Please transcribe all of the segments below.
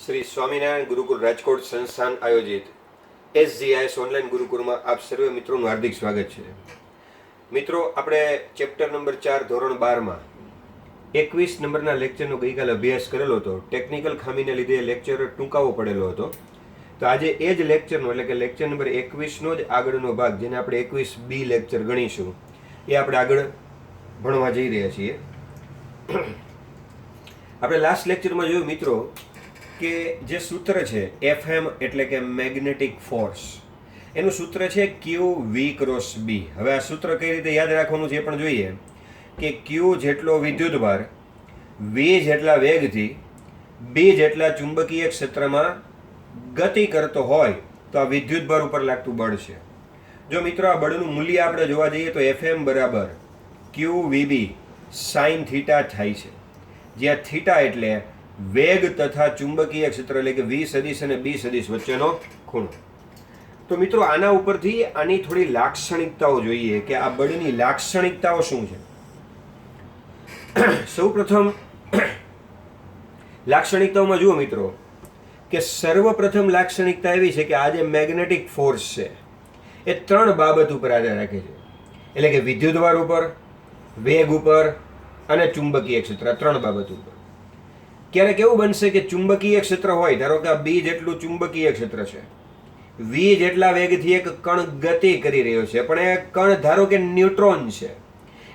શ્રી સ્વામિનારાયણ ગુરુકુળ રાજકોટ સંસ્થાન આયોજિત SGIS online ગુરુકુળમાં આપ સર્વે મિત્રોનું હાર્દિક સ્વાગત છે. મિત્રો, આપણે ચેપ્ટર નંબર 4 ધોરણ 12માં 21 નંબરના લેક્ચરનો ગઈકાલે અભ્યાસ કરેલો હતો. ટેકનિકલ ખામીને લીધે લેક્ચર ટૂંકાવો પડેલો હતો. તો આજે એ જ લેક્ચરનો એટલે કે લેક્ચર નંબર 21નો જ આગળનો ભાગ, જેને આપણે 21B લેક્ચર ગણીશું, એ આપણે આગળ ભણવા જઈ રહ્યા છીએ. આપણે લાસ્ટ લેક્ચરમાં જોયું મિત્રો કે જે સૂત્ર છે FM એટલે કે મેગ્નેટિક ફોર્સ, એનું સૂત્ર છે QV ક્રોસ B. હવે આ સૂત્ર કઈ રીતે યાદ રાખવાનું છે એ પણ જોઈએ કે Q જેટલો વિદ્યુતભાર V જેટલા વેગથી B જેટલા ચુંબકીય ક્ષેત્રમાં ગતિ કરતો હોય તો આ વિદ્યુતભાર ઉપર લાગતું બળ છે. જો મિત્રો આ બળનું મૂલ્ય આપણે જોવા જઈએ તો FM બરાબર QVB સાઇન થીટા થાય છે, જ્યાં થીટા એટલે વેગ તથા ચુંબકીય ક્ષેત્ર એટલે કે V સદિશ અને B સદિશ વચ્ચેનો ખૂણો. તો મિત્રો આના ઉપરથી આની થોડી લાક્ષણિકતાઓ જોઈએ કે આ બળની લાક્ષણિકતાઓ શું છે. સૌપ્રથમ લાક્ષણિકતાઓમાં જુઓ મિત્રો કે સર્વપ્રથમ લાક્ષણિકતા એવી છે કે આ જે મેગ્નેટિક ફોર્સ છે એ ત્રણ બાબત ઉપર આધાર રાખે છે, એટલે કે વિદ્યુતભાર ઉપર, વેગ ઉપર અને ચુંબકીય ક્ષેત્ર. ત્રણ બાબત ઉપર. ક્યારેક એવું બનશે કે ચુંબકીય ક્ષેત્ર હોય, ધારો કે આ B જેટલું ચુંબકીય ક્ષેત્ર છે, V જેટલા વેગથી એક કણ ગતિ કરી રહ્યો છે, પણ એ કણ ધારો કે ન્યુટ્રોન છે,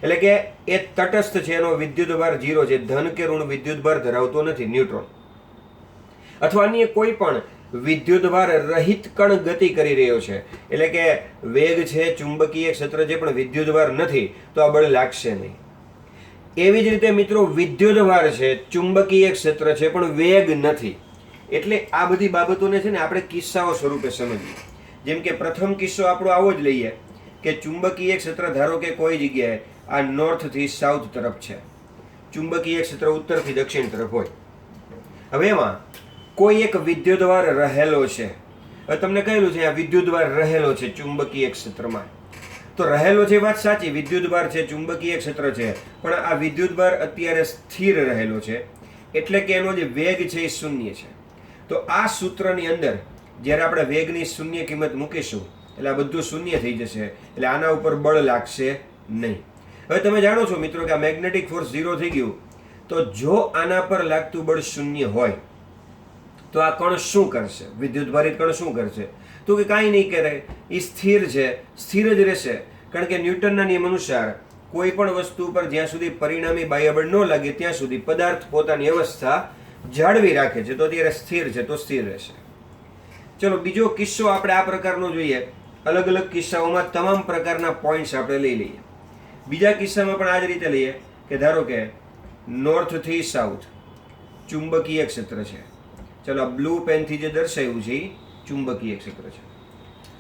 એટલે કે એ તટસ્થ છે, એનો વિદ્યુતભાર 0 છે, ધન કે ઋણ વિદ્યુતભાર ધરાવતો નથી, ન્યુટ્રોન. અથવા અન્ય કોઈ પણ વિદ્યુતભાર રહિત કણ ગતિ કરી રહ્યો છે, એટલે કે વેગ છે, ચુંબકીય ક્ષેત્ર છે, પણ વિદ્યુતભાર નથી, તો આ બળ લાગશે નહીં. એવી જ રીતે મિત્રો વિદ્યુતભાર છે, ચુંબકીય ક્ષેત્ર છે, પણ વેગ નથી. એટલે આ બધી બાબતોને છે ને આપણે કિસ્સાઓ સ્વરૂપે સમજીએ. જેમ કે પ્રથમ કિસ્સો આપણો આવો જ લઈએ કે ચુંબકીય ક્ષેત્ર ધારો કે કોઈ જગ્યાએ આ નોર્થથી સાઉથ તરફ છે, ચુંબકીય ક્ષેત્ર ઉત્તરથી દક્ષિણ તરફ હોય. હવે એમાં કોઈ એક વિદ્યુતભાર રહેલો છે. હવે તમને કહેલું છે આ વિદ્યુતભાર રહેલો છે ચુંબકીય ક્ષેત્રમાં, તો રહેલો છે વાત સાચી, વિદ્યુતભાર છે, ચુંબકીય ક્ષેત્ર છે, પણ આ વિદ્યુતભાર અત્યારે સ્થિર રહેલો છે, એટલે કે એનો જે વેગ છે એ શૂન્ય છે. તો આ સૂત્રની અંદર જ્યારે આપણે વેગની શૂન્ય કિંમત મૂકીશું એટલે આ બધું શૂન્ય થઈ જશે, એટલે આના ઉપર બળ લાગશે નહીં. હવે તમે જાણો છો મિત્રો કે આ મેગ્નેટિક ફોર્સ 0 થઈ ગયું, તો જો આના પર લાગતું બળ શૂન્ય હોય તો આ કણ શું કરશે? વિદ્યુતભારિત કણ શું કરશે? તો કે કાંઈ નહીં કરે, એ સ્થિર છે, સ્થિર જ રહેશે. કારણ કે ન્યૂટનના નિયમ અનુસાર કોઈ પણ વસ્તુ ઉપર જ્યાં સુધી પરિણામી બાહ્યબળ ન લાગે ત્યાં સુધી પદાર્થ પોતાની અવસ્થા જાળવી રાખે છે, તો અત્યારે સ્થિર છે તો સ્થિર રહેશે. ચલો બીજો કિસ્સો આપણે આ પ્રકારનો જોઈએ. અલગ અલગ કિસ્સાઓમાં તમામ પ્રકારના પોઈન્ટ્સ આપણે લઈ લઈએ. બીજા કિસ્સામાં પણ આ જ રીતે લઈએ કે ધારો કે નોર્થથી સાઉથ ચુંબકીય ક્ષેત્ર છે. ચલો બ્લુ પેનથી જે દર્શાવ્યું છે એ ચુંબકીય ક્ષેત્ર છે.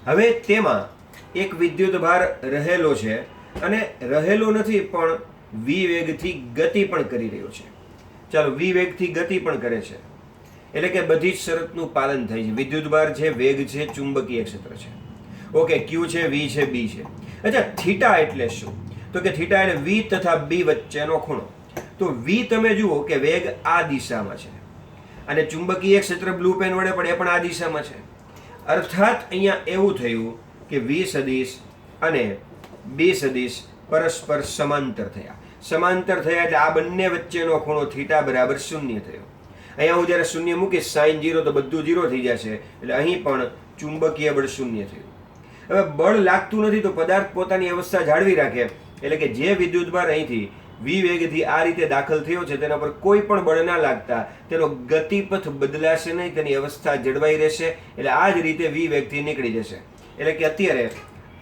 હવે તેમાં એક વિદ્યુતભાર રહેલો છે, અને રહેલો નથી પણ V વેગથી ગતિ પણ કરી રહ્યો છે. ચાલો V વેગથી ગતિ પણ કરે છે, એટલે કે બધી જ શરતનું પાલન થાય છે. વિદ્યુતભાર છે, વેગ છે, ચુંબકીય ક્ષેત્ર છે. ઓકે, Q છે, V છે, B છે. અચ્છા, થીટા એટલે શું? તો કે થીટા એટલે V તથા B વચ્ચેનો ખૂણો. તો V તમે જુઓ કે વેગ આ દિશામાં છે, અને ચુંબકીય ક્ષેત્ર બ્લુ પેન વડે પણ એ પણ આ દિશામાં છે. અર્થાત અહીંયા એવું થયું કે V સદિશ અને B સદિશ પરસ્પર સમાંતર થયા. સમાંતર થયા એટલે આ બંને વચ્ચેનો ખૂણો થીટા બરાબર 0 થયો. અહીંયા હું જ્યારે 0 મૂકીશ સાઇન 0 તો બધું 0 થઈ જશે, એટલે અહીં પણ ચુંબકીય બળ 0 થયું. હવે બળ લાગતું નથી તો પદાર્થ પોતાની અવસ્થા જાળવી રાખે, એટલે કે જે વિદ્યુતભાર અહીંથી V વેગથી આ રીતે દાખલ થયો છે તેના પર કોઈ પણ બળ ના લાગતા તેનો ગતિપથ બદલાશે નહીં, તેની અવસ્થા જળવાઈ રહેશે, એટલે આ જ રીતે V વેગથી નીકળી જશે. એટલે કે અત્યારે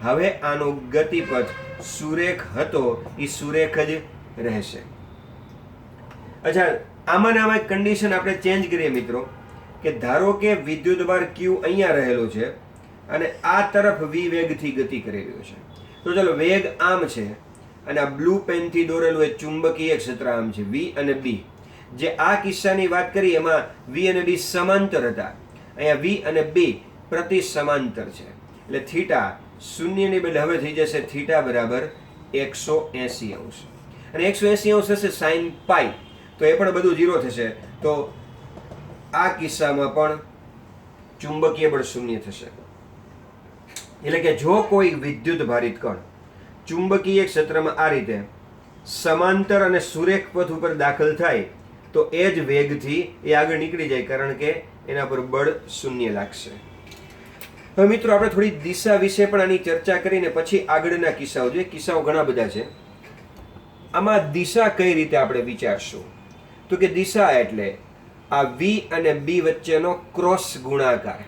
હવે આનો ગતિપથ સુરેખ હતો એ સુરેખ જ રહેશે. અચ્છા, આમાં આમાં એક કન્ડિશન આપણે ચેન્જ કરીએ મિત્રો કે ધારો કે વિદ્યુતભાર Q અહીંયા રહેલો છે અને આ તરફ V વેગથી ગતિ કરી રહ્યો છે. તો ચલો વેગ આમ છે અને આ બ્લુ પેનથી દોરેલું એ ચુંબકીય ક્ષેત્ર આમ છે, V અને B. જે આ કિસ્સાની વાત કરી એમાં V અને B સમાંતર હતા, અહીંયા V અને B પ્રતિ સમાંતર છે, એટલે થીટા શૂન્યની બદલે હવે થઈ જશે થીટા બરાબર 180 અંશ, અને 180 અંશ થશે સાઇન પાઈ, તો એ પણ બધું 0 થશે. તો આ કિસ્સામાં પણ ચુંબકીય બળ શૂન્ય થશે. એટલે કે જો કોઈ વિદ્યુત ભારિત કણ ચુંબકીય ક્ષેત્રમાં આ રીતે સમાંતર અને સુરેખ પથ ઉપર દાખલ થાય તો એ જ વેગથી એ આગળ નીકળી જાય, કારણ કે એના પર બળ શૂન્ય લાગશે. હવે મિત્રો આપણે થોડી દિશા વિશે પણ આની ચર્ચા કરીને પછી આગળના કિસ્સાઓ જોઈએ. કિસ્સાઓ ઘણા બધા છે. આમાં દિશા કઈ રીતે આપણે વિચારશું? તો કે દિશા એટલે આ V અને B વચ્ચેનો ક્રોસ ગુણાકાર.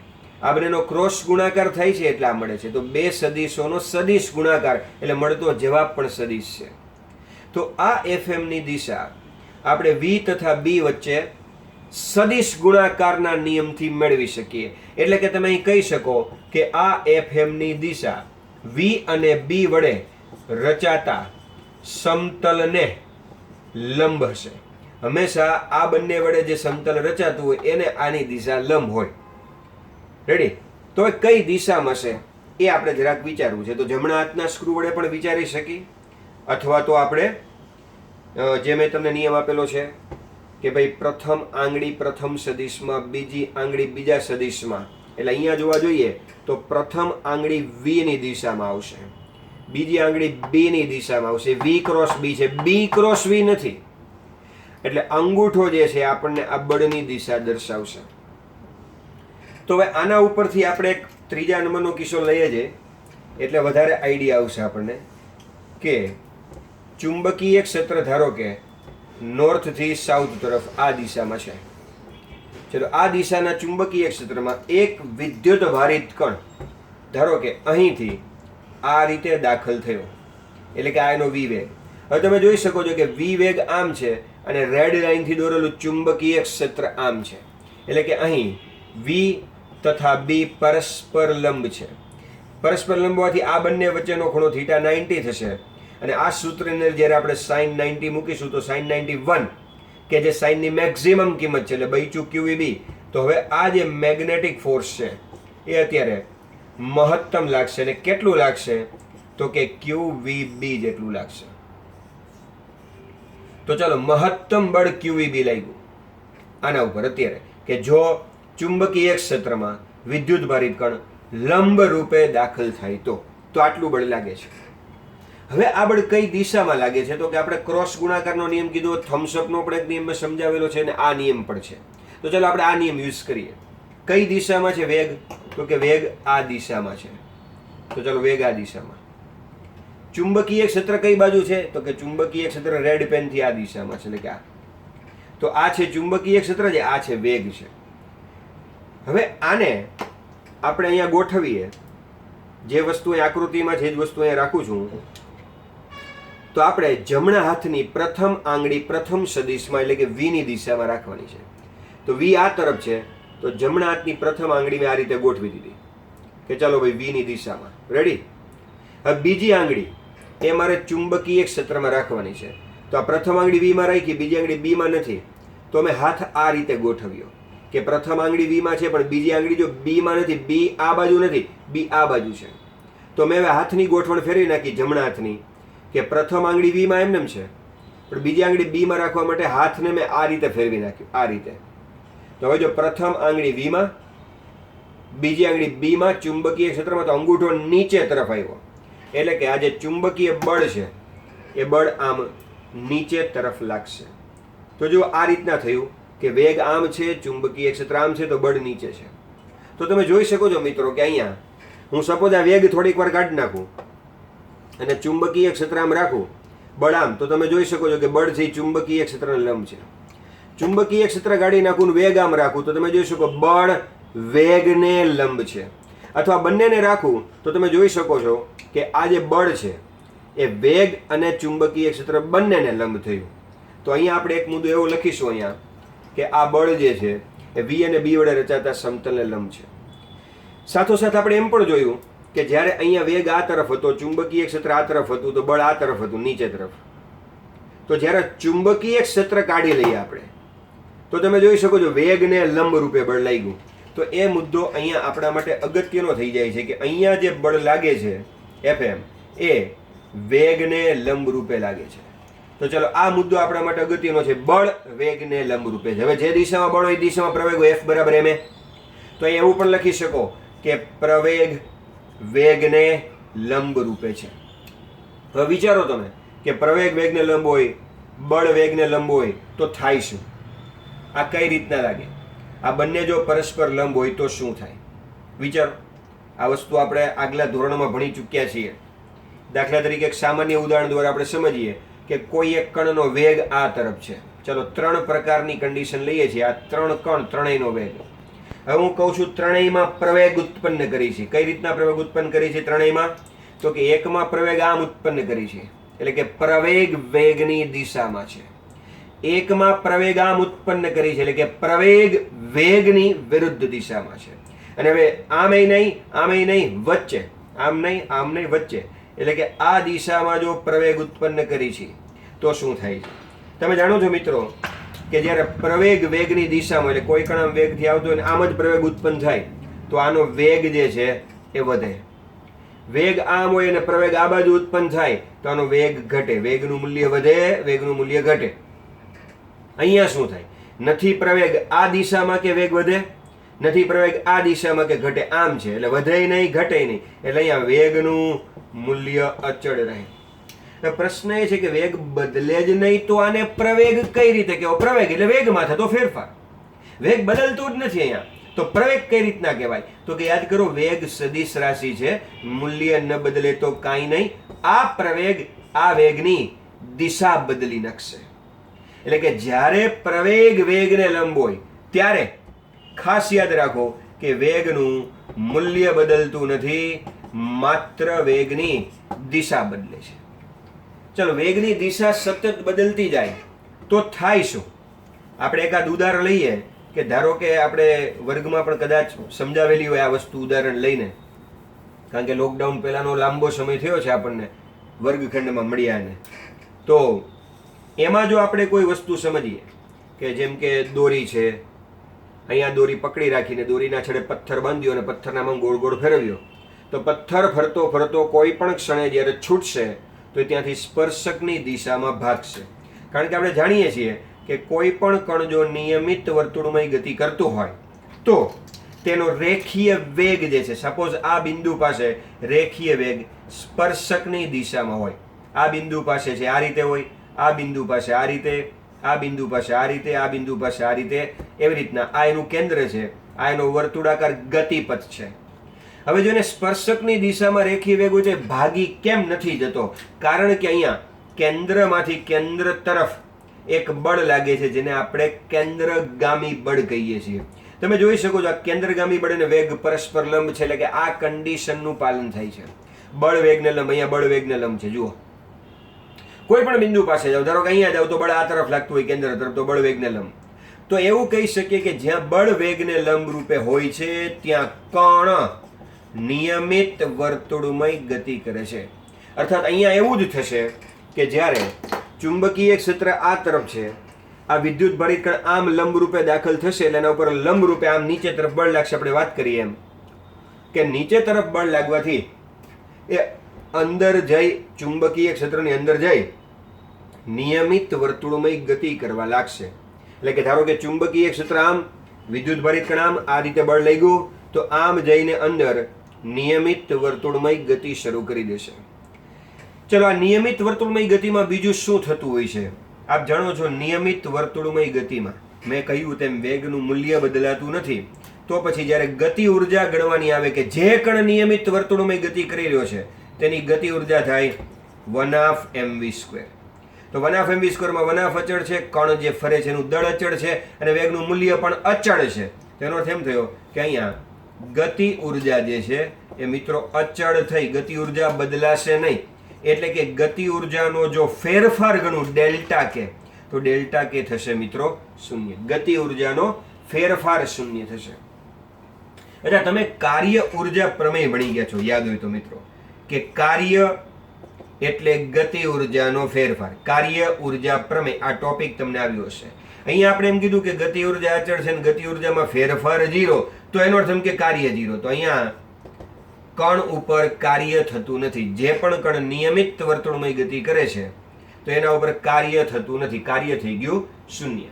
આ બંનેનો ક્રોસ ગુણાકાર થાય છે એટલે આ મળે છે. તો બે સદિશોનો સદિશ ગુણાકાર એટલે મળતો જવાબ પણ સદિશ છે. તો આ FM ની દિશા આપણે V તથા B વચ્ચે સદિશ ગુણાકારના નિયમથી મેળવી શકીએ. એટલે કે તમે અહીં કહી શકો કે આ FM ની દિશા V અને B વડે રચાતા સમતલને લંબ હશે. હંમેશા આ બંને વડે જે સમતલ રચાતું હોય એને આની દિશા લંબ હોય. રેડી? તો કઈ દિશામાં છે એ આપણે જરાક વિચારવું છે. તો જમણા હાથના સ્ક્રૂ વડે પણ વિચારી શકીએ, અથવા તો આપણે જે મેં તમને નિયમ આપેલો છે કે ભાઈ પ્રથમ આંગળી પ્રથમ સદિશમાં, બીજી આંગળી બીજા સદિશમાં. એટલે અહીંયા જોવા જોઈએ તો પ્રથમ આંગળી V ની દિશામાં આવશે, બીજી આંગળી B ની દિશામાં આવશે. V ક્રોસ B છે, B ક્રોસ V નથી. એટલે અંગૂઠો જે છે આપણને આ બળની દિશા દર્શાવશે. તો હવે આના ઉપરથી આપણે એક ત્રીજા નંબરનો કિસ્સો લઈએ છીએ એટલે વધારે આઈડિયા આવશે આપણને કે ચુંબકીય ક્ષેત્ર ધારો કે નોર્થથી સાઉથ તરફ આ દિશામાં છે. ચલો, આ દિશાના ચુંબકીય ક્ષેત્રમાં એક વિદ્યુત ભારિત કણ ધારો કે અહીંથી આ રીતે દાખલ થયો, એટલે કે આ એનો V વેગ. હવે તમે જોઈ શકો છો કે V વેગ આમ છે અને રેડ લાઇનથી દોરેલું ચુંબકીય ક્ષેત્ર આમ છે. એટલે કે અહીં V તથા B પરસ્પર લંબ છે. પરસ્પર લંબ હોવાથી આ બંને વચ્ચેનો ખૂણો θ 90 થશે. અને આ સૂત્રની જ્યારે આપણે sin 90 મૂકીશું તો sin 91 કે જે સાઇનની મેક્સિમમ કિંમત છે એટલે બૈચું QVB. તો હવે આ જે મેગ્નેટિક ફોર્સ છે એ અત્યારે મહત્તમ લાગશે. અને કેટલું લાગશે? તો કે QVB જેટલું લાગશે. તો ચાલો, મહત્તમ બળ QVB લાગ્યું આના ઉપર અત્યારે, કે જો ચુંબકીય ક્ષેત્રમાં વિદ્યુત ભારિત કણ લંબ રૂપે દાખલ થાય તો આટલું બળ લાગે છે. હવે આ બળ કઈ દિશામાં લાગે છે? તો કે આપણે ક્રોસ ગુણાકારનો નિયમ કીધો, થમ્સઅપનો પણ એક નિયમ મેં સમજાવેલો છે અને આ નિયમ પણ છે. તો ચાલો આપણે આ નિયમ યુઝ કરીએ. કઈ દિશામાં છે વેગ? તો કે વેગ આ દિશામાં છે. તો ચાલો, વેગ આ દિશામાં. ચુંબકીય ક્ષેત્ર કઈ બાજુ છે? તો કે ચુંબકીય ક્ષેત્ર રેડ પેનથી આ દિશામાં છે, એટલે કે આ. તો આ છે ચુંબકીય ક્ષેત્ર છે, આ છે વેગ છે. હવે આને આપણે અહીંયા ગોઠવીએ, જે વસ્તુ આકૃતિમાં છે એ જ વસ્તુ અહીંયા રાખું છું. તો આપણે જમણા હાથની પ્રથમ આંગળી પ્રથમ સદિશમાં એટલે કે V ની દિશામાં રાખવાની છે. તો V આ તરફ છે, તો જમણા હાથની પ્રથમ આંગળી મેં આ રીતે ગોઠવી દીધી કે ચાલો ભાઈ V ની દિશામાં. રેડી? હવે બીજી આંગળી એ મારે ચુંબકીય ક્ષેત્રમાં રાખવાની છે. તો આ પ્રથમ આંગળી V માં રાખી, બીજી આંગળી B માં નથી. તો મેં હાથ આ રીતે ગોઠવ્યો કે પ્રથમ આંગળી V માં છે પણ બીજી આંગળી જો B માં નથી, B આ બાજુ નથી, B આ બાજુ છે. તો મેં હવે હાથની ગોઠવણ ફેરવી નાખી જમણા હાથની, કે પ્રથમ આંગળી V માં એમને છે પણ બીજી આંગળી B માં રાખવા માટે હાથને મેં આ રીતે ફેરવી નાખ્યું, આ રીતે. તો હવે જો પ્રથમ આંગળી V માં, બીજી આંગળી B માં, ચુંબકીય ક્ષેત્રમાં, તો અંગૂઠો નીચે તરફ આવ્યો. એટલે કે આ જે ચુંબકીય બળ છે એ બળ આમ નીચે તરફ લાગશે. તો જો આ રીતના થયું કે વેગ આમ છે, ચુંબકીય ક્ષેત્ર આમ છે, તો બળ નીચે છે. તો તમે જોઈ શકો છો મિત્રો કે અહીંયા હું સપોઝ આ વેગ થોડીક વાર કાઢી નાખું અને ચુંબકીય ક્ષેત્ર આમ રાખું, બળ આમ, તો તમે જોઈ શકો છો કે બળ છે ચુંબકીય ક્ષેત્રને લંબ છે. ચુંબકીય ક્ષેત્ર કાઢી નાખું, વેગ આમ રાખું, તો તમે જોઈ શકો બળ વેગને લંબ છે. અથવા બંનેને રાખું તો તમે જોઈ શકો છો કે આ જે બળ છે એ વેગ અને ચુંબકીય ક્ષેત્ર બંનેને લંબ થયું. તો અહીંયા આપણે એક મુદ્દો એવો લખીશું અહીંયા કે આ બળ જે છે એ V અને B વડે રચાતા સમતલને લંબ છે. સાથોસાથ આપણે એમ પણ જોયું કે જ્યારે અહીંયા વેગ આ તરફ હતો, ચુંબકીય ક્ષેત્ર આ તરફ હતું, તો બળ આ તરફ હતું, નીચે તરફ. તો જ્યારે ચુંબકીય ક્ષેત્ર કાઢી લઈએ આપણે, તો તમે જોઈ શકો છો વેગને લંબ રૂપે બળ લાગ્યું. તો એ મુદ્દો અહીંયા આપણા માટે અગત્યનો થઈ જાય છે કે અહીંયા જે બળ લાગે છે FM એ વેગને લંબ રૂપે લાગે છે. તો ચલો આ મુદ્દો આપણા માટે અગત્યનો છે. બળ વેગને લંબ રૂપે છે. હવે જે દિશામાં બળ હોય એ દિશામાં પ્રવેગ હોય, F બરાબર ma. તો અહીં એવું પણ લખી શકો કે પ્રવેગ વેગને લંબ રૂપે છે. હવે વિચારો તમે કે પ્રવેગ વેગને લંબ હોય, બળ વેગને લંબ હોય તો થાય શું? આ કઈ રીતના લાગે? આ બંને જો પરસ્પર લંબ હોય તો શું થાય? વિચારો. આ વસ્તુ આપણે આગલા ધોરણમાં ભણી ચૂક્યા છીએ. દાખલા તરીકે એક સામાન્ય ઉદાહરણ દ્વારા આપણે સમજીએ કે કોઈ એક કણનો વેગ આ તરફ છે. ચલો 3 પ્રકારની કન્ડિશન લઈએ છીએ. આ 3 કણ, ત્રણેયનો વેગ. હવે હું કહું છું ત્રણેયમાં પ્રવેગ ઉત્પન્ન કરી છે. કઈ રીતના પ્રવેગ ઉત્પન્ન કરી છે ત્રણેયમાં? તો કે એકમાં પ્રવેગ આમ ઉત્પન્ન કરી છે, એટલે કે પ્રવેગ વેગની દિશામાં છે. એકમાં પ્રવેગ આમ ઉત્પન્ન કરી છે, એટલે કે પ્રવેગ વેગની વિરુદ્ધ દિશામાં છે. અને હવે આમેય નહીં, આમેય નહીં, વચ્ચે. આમ નહીં, આમ નહીં, વચ્ચે. એટલે કે આ દિશામાં જો પ્રવેગ ઉત્પન્ન કરી છે તો શું થાય છે? તમે જાણો છો મિત્રો કે જ્યારે પ્રવેગ વેગની દિશામાં, એટલે કોઈ કણ વેગથી આવતો હોય આમ જ પ્રવેગ ઉત્પન્ન થાય તો આનો વેગ જે છે એ વધે. વેગ આમ હોય અને પ્રવેગ આ બાજુ ઉત્પન્ન થાય તો આનો વેગ ઘટે. વેગનું મૂલ્ય વધે, વેગનું મૂલ્ય ઘટે. અહીંયા શું થાય? નથી પ્રવેગ આ દિશામાં કે વેગ વધે, નથી પ્રવેગ આ દિશામાં કે ઘટે. આમ છે એટલે વધે નહીં, ઘટે નહીં. એટલે અહીંયા વેગનું મૂલ્ય અચળ રહે. પ્રશ્ન એ છે કે વેગ બદલે જ નહીં તો આને પ્રવેગ કઈ રીતે કહેવો? પ્રવેગ એટલે વેગમાં થતો ફેરફાર. વેગ બદલતો જ નથી અહીંયા, તો પ્રવેગ કઈ રીતના કહેવાય? તો કે યાદ કરો, વેગ સદિશ રાશિ છે, મૂલ્ય ન બદલે તો કાંઈ નહીં. આ પ્રવેગ આ વેગની દિશા બદલી નાખશે. એટલે કે જ્યારે પ્રવેગ વેગને લંબ હોય ત્યારે ખાસ યાદ રાખો કે વેગનું મૂલ્ય બદલતું નથી, માત્ર વેગની દિશા બદલે છે. ચલો, વેગની દિશા સતત બદલતી જાય તો થાય શું? આપણે એકાદ ઉદાહરણ લઈએ કે ધારો કે આપણે વર્ગમાં પણ કદાચ સમજાવેલી હોય આ વસ્તુ ઉદાહરણ લઈને, કારણ કે લોકડાઉન પહેલાનો લાંબો સમય થયો છે આપણને વર્ગખંડમાં મળ્યાને. તો એમાં જો આપણે કોઈ વસ્તુ સમજીએ કે જેમ કે દોરી છે, અહીંયા દોરી પકડી રાખીને દોરીના છેડે પથ્થર બાંધ્યો અને પથ્થરનામાં ગોળ ગોળ ફેરવ્યો, તો પથ્થર ફરતો ફરતો કોઈ પણ ક્ષણે જ્યારે છૂટશે તો ત્યાંથી સ્પર્શકની દિશામાં ભાગશે. કારણ કે આપણે જાણીએ છીએ કે કોઈ પણ કણ જો નિયમિત વર્તુળમય ગતિ કરતું હોય તો તેનો રેખીય વેગ જે છે, સપોઝ આ બિંદુ પાસે રેખીય વેગ સ્પર્શકની દિશામાં હોય. આ બિંદુ પાસે છે આ રીતે હોય, આ બિંદુ પાસે આ રીતે, આ બિંદુ પાસે આ રીતે, આ બિંદુ પાસે આ રીતે, એવી રીતના આ એનું કેન્દ્ર છે, આ એનો વર્તુળાકાર ગતિપથ છે. હવે જો એને સ્પર્શકની દિશામાં રેખીય વેગ હોય તો ભાગી કેમ નથી જતો? કારણ કે અહીંયા કેન્દ્રમાંથી કેન્દ્ર તરફ એક બળ લાગે છે જેને આપણે કેન્દ્રગામી બળ કહીએ છીએ. તમે જોઈ શકો છો આ કેન્દ્રગામી બળ અને વેગ પરસ્પર લંબ છે, એટલે કે આ કન્ડિશનનું પાલન થાય છે. બળ વેગને લંબ, અહીંયા બળ વેગને લંબ છે. જુઓ, કોઈ પણ બિંદુ પાસે જાઓ, ધારો કે અહીંયા જાઓ તો બળ આ તરફ લાગતું હોય કેન્દ્ર તરફ, તો બળ વેગને લંબ. તો એવું કહી શકીએ કે જ્યાં બળ વેગને લંબ રૂપે હોય છે ત્યાં કણ નિયમિત વર્તુળમય ગતિ કરે છે. અર્થાત અહીંયા એવું જ થશે કે જ્યારે ચુંબકીય ક્ષેત્ર આ તરફ છે, આ વિદ્યુત ભારિત કણ આમ લંબ રૂપે દાખલ થશે એટલે એના ઉપર લંબ રૂપે આમ નીચે તરફ બળ લાગશે. આપણે વાત કરીએ એમ કે નીચે તરફ બળ લાગવાથી એ અંદર જઈ, ચુંબકીય ક્ષેત્રની અંદર જઈ નિયમિત વર્તુળમય ગતિ કરવા લાગશે. એટલે કે ધારો કે ચુંબકીય ક્ષેત્ર આમ, વિદ્યુત ભારિત કણ આમ, આ રીતે બળ લાગ્યું તો આમ જઈને અંદર નિયમિત વર્તુળમય ગતિ શરૂ કરી દેશે. ચલો, આ નિયમિત વર્તુળમય ગતિમાં બીજું શું થતું હોય છે આપ જાણો છો? નિયમિત વર્તુળમય ગતિમાં મેં કહ્યું તેમ વેગનું મૂલ્ય બદલાતું નથી. તો પછી જ્યારે ગતિ ઉર્જા ગણવાની આવે કે જે કણ નિયમિત વર્તુળમય ગતિ કરી રહ્યો છે તેની ગતિ ઉર્જા થાય 1/mv². તો 1/mv² માં 1/2 અચળ છે, કણ જે ફરે છે એનું દળ અચળ છે અને વેગનું મૂલ્ય પણ અચળ છે. તેનો અર્થ એમ થયો કે અહીંયા ગતિ ઉર્જા જે છે એ મિત્રો અચળ થઈ, ગતિ ઉર્જા બદલાશે નહીં. એટલે કે ગતિ ઉર્જાનો જો ફેરફાર ગણું ડેલ્ટા કે, તો ડેલ્ટા કે થશે મિત્રો શૂન્ય. ગતિ ઉર્જાનો ફેરફાર શૂન્ય થશે. એટલે તમે કાર્ય ઉર્જા પ્રમેય ભણી ગયા છો, યાદ હોય તો મિત્રો, કે કાર્ય એટલે ગતિ ઉર્જાનો ફેરફાર. કાર્ય ઉર્જા પ્રમેય આ ટોપિક તમને આવ્યો હશે. અહીંયા આપણે એમ કીધું કે ગતિ ઉર્જા અચળ છે અને ગતિ ઉર્જામાં ફેરફાર 0, તો એનો અર્થ એમ કે કાર્ય 0. તો અહીંયા કણ ઉપર કાર્ય થતું નથી. જે પણ કણ નિયમિત વર્તુળમય ગતિ કરે છે તો એના ઉપર કાર્ય થતું નથી, કાર્ય થઈ ગયું શૂન્ય.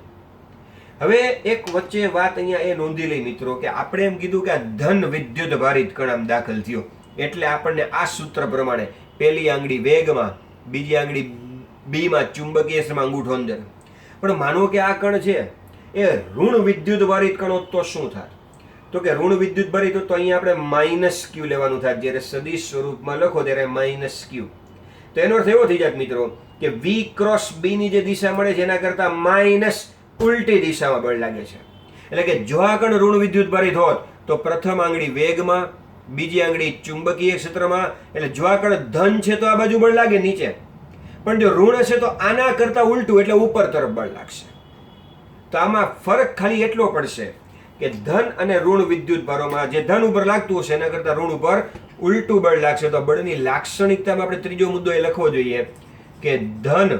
હવે એક વચ્ચે વાત અહીંયા એ નોંધી લઈ મિત્રો કે આપણે એમ કીધું કે આ ધન વિદ્યુત ભારિત કણ આમ દાખલ થયો એટલે આપણને આ સૂત્ર પ્રમાણે પહેલી આંગળી વેગમાં, બીજી આંગળી બીમાં ચુંબકીય શ્રમ અંગૂઠો અંદર. પણ માનો કે આ કણ છે એ ઋણ વિદ્યુત ભારિત કણ હોત તો શું થાય? તો કે ઋણ વિદ્યુત ભારિત હોત તો અહીંયા આપણે માઇનસ ક્યુ લેવાનું થાય. જ્યારે સદિશ સ્વરૂપમાં લખો ત્યારે માઇનસ ક્યુ. તો એનો અર્થ એવો થઈ જાય મિત્રો કે વી ક્રોસ બી ની જે દિશા મળે છે એના કરતા માઇનસ ઉલટી દિશામાં બળ લાગે છે. એટલે કે જો આ કણ ઋણ વિદ્યુત ભારિત હોત તો પ્રથમ આંગળી વેગમાં, બીજી આંગળી ચુંબકીય ક્ષેત્રમાં. એટલે જો આ કણ ધન છે તો આ બાજુ બળ લાગે નીચે, પણ જો ઋણ હશે તો આના કરતા ઉલટું એટલે ઉપર તરફ બળ લાગશે. તો આમાં ફરક ખાલી એટલો પડશે કે ધન અને ઋણ વિદ્યુત ભારોમાં જે ધન ઉપર લાગતું હશે એના કરતા ઋણ ઉપર ઉલટું બળ લાગશે. તો બળની લાક્ષણિકતામાં આપણે ત્રીજો મુદ્દો એ લખવો જોઈએ કે ધન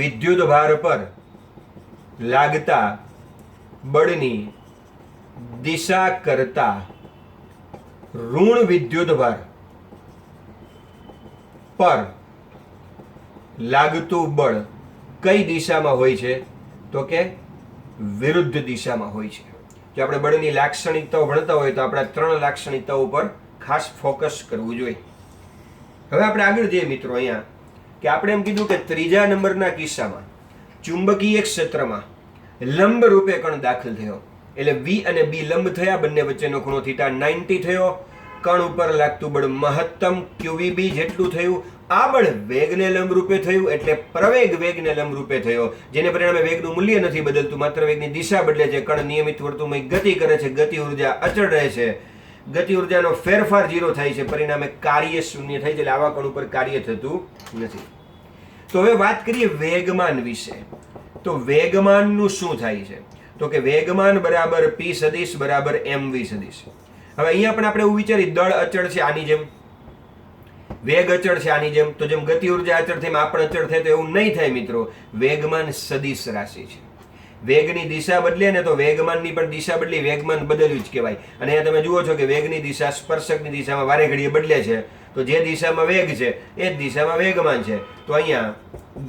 વિદ્યુત ભાર પર લાગતા બળની દિશા કરતા ઋણ વિદ્યુત ભાર પર લાગતું બળ કઈ દિશામાં હોય છે? તો કે વિરુદ્ધ દિશામાં હોય છે. જો આપણે બળની લાક્ષણિકતાઓ ભણતા હોય તો આપણે 3 લાક્ષણિકતાઓ પર ખાસ ફોકસ કરવું જોઈએ. હવે આપણે આગળ જઈએ મિત્રો અહીંયા કે આપણે એમ કીધું કે ત્રીજા નંબરના કિસ્સામાં ચુંબકીય ક્ષેત્રમાં લંબ રૂપે કણ દાખલ થયો. એટલે વી અને બી લંબ થયા, બંને વચ્ચેનો ખૂણો θ 90 થયો. કણ ઉપર લાગતું બળ મહત્તમ QVB જેટલું થયું. આ બળ વેગને લંબ રૂપે થયું એટલે પ્રવેગ વેગને લંબ રૂપે થયો, જેને પરિણામે વેગનું મૂલ્ય નથી બદલતું, માત્ર વેગની દિશા બદલે છે. કણ નિયમિત વર્તુળમાં ગતિ કરે છે, ગતિ ઉર્જા અચળ રહે છે, ગતિ ઉર્જાનો ફેરફાર 0 થાય છે, પરિણામે કાર્ય શૂન્ય થાય છે. એટલે આવા કણ ઉપર કાર્ય થતું નથી. તો હવે વાત કરીએ વેગમાન વિશે. તો વેગમાનનું શું થાય છે? તો કે વેગમાન બરાબર P સદિશ બરાબર mv સદિશ. હવે અહીંયા પણ આપણે એવું વિચારીએ દળ અચળ છે આની જેમ, વેગ અચળ છે આની જેમ. તો જેમ ગતિ ઉર્જા અચળ થાય આ પણ અચળ થાય તો એવું નહીં થાય મિત્રો. વેગમાન સદિશ રાશિ છે. વેગની દિશા બદલે ને તો વેગમાનની પણ દિશા બદલી, વેગમાન બદલ્યું જ કહેવાય. અને અહીંયા તમે જુઓ છો કે વેગની દિશા સ્પર્શકની દિશામાં વારે ઘડીએ બદલે છે. તો જે દિશામાં વેગ છે એ જ દિશામાં વેગમાન છે. તો અહીંયા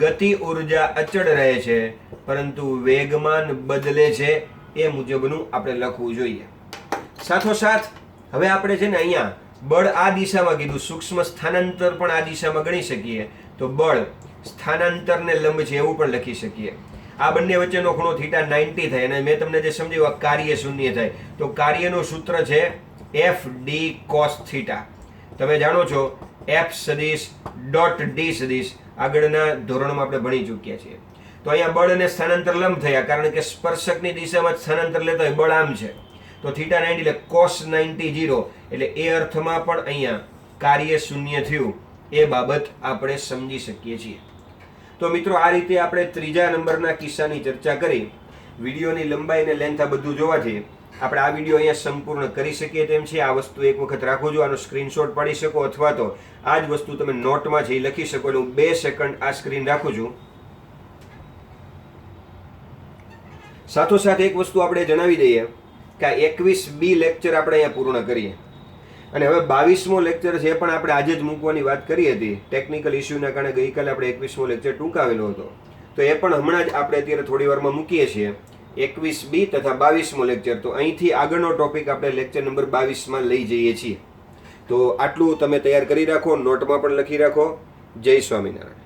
ગતિ ઉર્જા અચળ રહે છે પરંતુ વેગમાન બદલે છે, એ મુજબનું આપણે લખવું જોઈએ. સાથોસાથ હવે આપણે છે ને અહીંયા બળ આ દિશામાં કીધું, સૂક્ષ્મ સ્થાનાંતર પણ આ દિશામાં ગણી શકીએ. તો બળ સ્થાનાંતરને લંબ છે એવું પણ લખી શકીએ. આ બંને વચ્ચેનો ખૂણો θ 90 થાય અને મેં તમને જે સમજાવ્યું આ કાર્ય શૂન્ય થાય. તો કાર્યનું સૂત્ર છે FD cos θ. તમે જાણો છો F સદિશ ડોટ D સદિશ આગળના ધોરણમાં આપણે ભણી ચૂક્યા છીએ. તો અહીંયા બળ અને સ્થાનાંતર લંબ થયા કારણ કે સ્પર્શકની દિશામાં સ્થાનાંતર લેતા હોય, બળ આમ છે. તો θ 90 એટલે cos 90 0, એટલે એ અર્થમાં પણ અહીંયા કાર્ય શૂન્ય થયું. એ બાબત આપણે સમજી શકીએ છીએ. તો મિત્રો આ રીતે આપણે ત્રીજા નંબરના કિસ્સાની ચર્ચા કરી. વિડીયોની લંબાઈ અને લેન્થ આ બધું જોવાથી આપણે આ વિડીયો અહીંયા સંપૂર્ણ કરી શકીએ તેમ છે. આ વસ્તુ એક વખત રાખો છો, આનો સ્ક્રીનશોટ પાડી શકો અથવા તો આ જ વસ્તુ તમે નોટમાં છે લખી શકો. એટલે હું 2 સેકન્ડ આ સ્ક્રીન રાખું છું. સાથોસાથ એક વસ્તુ આપણે જણાવી દઈએ કે આ 21B લેક્ચર આપણે અહીંયા પૂર્ણ કરીએ અને હવે 22મો લેક્ચર છે એ પણ આપણે આજે જ મૂકવાની વાત કરી હતી. ટેકનિકલ ઇસ્યુના કારણે ગઈકાલે આપણે 21મો લેક્ચર ટૂંકાવેલો હતો. તો એ પણ હમણાં જ આપણે અત્યારે થોડી વારમાં મૂકીએ છીએ 21B તથા 22મો લેક્ચર. તો અહીંથી આગળનો ટોપિક આપણે લેક્ચર નંબર 22માં લઈ જઈએ છીએ. તો આટલું તમે તૈયાર કરી રાખો, નોટમાં પણ લખી રાખો. જય સ્વામિનારાયણ.